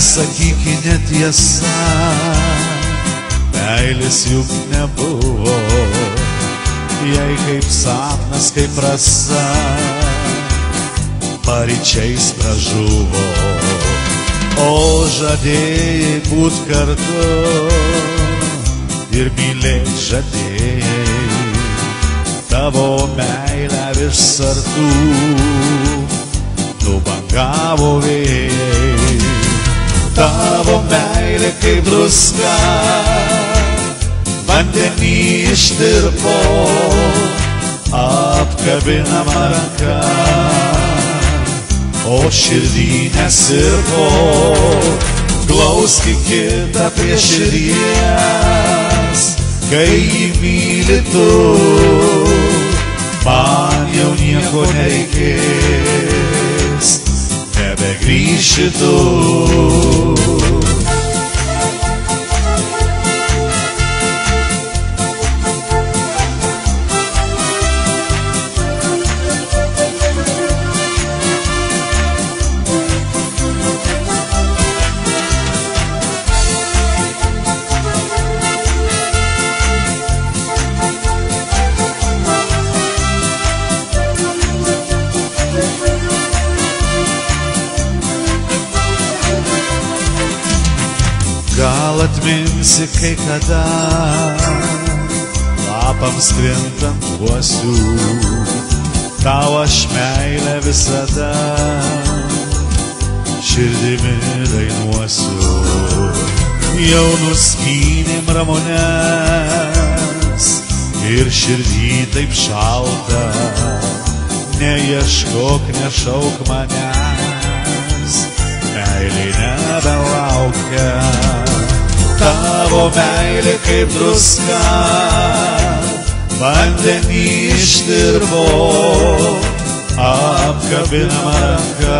Nesakyki netiesa, meilės juk nebuvo, jei kaip sapnas, kaip rasa, paryčiais pražuvo. O žadėjai būt kartu ir mylėt žadėjai, tavo meilę virš sartų nubangavo vėjai. Tavo meilė kaip druska vandenį ištirpo, apkabinama ranka, o širdį nesirpo. Glauski kitą prie širdies, kai jį myli tu, man jau nieko nereikės, nebegrįši tu. Gal atminsi kai kada, lapams krintant uosių, tau aš meilę visada širdimi dainuosiu. Jau nuskynėm ramones ir širdį taip šalta, neieškok, nešauk manęs, meilė nebelaukia. Tavo meilė kaip druska vandenį ištirpo, apkabinama ranka,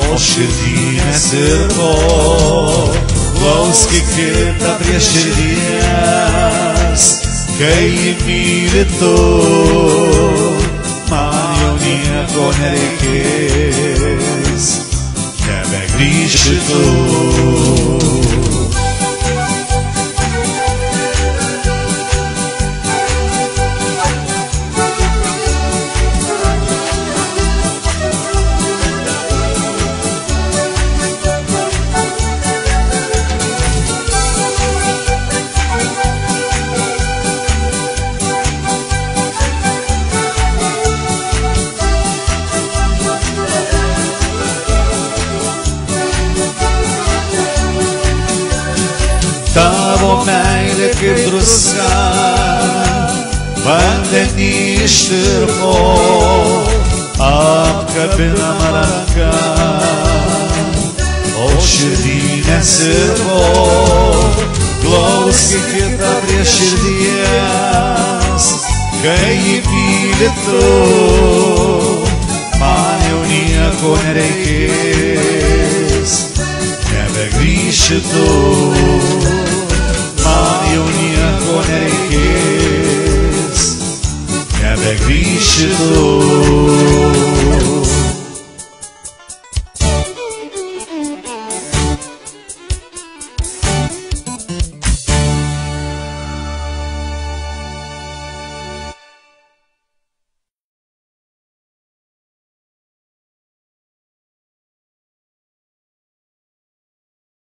o širdį nesirpo. Glauski kitą prie širdies, kai jį myli tu, man jau nieko nereikės, nebegrįši tu. Tavo meilė kaip druska vandenį ištirpo, apkabinama ranka, o širdį nesirpo. Glauski kitą prie širdies, kai jį myli tu, man jau nieko nereikės, nebegrįši tu. Man jau nieko nereikės, nebegrįši tu.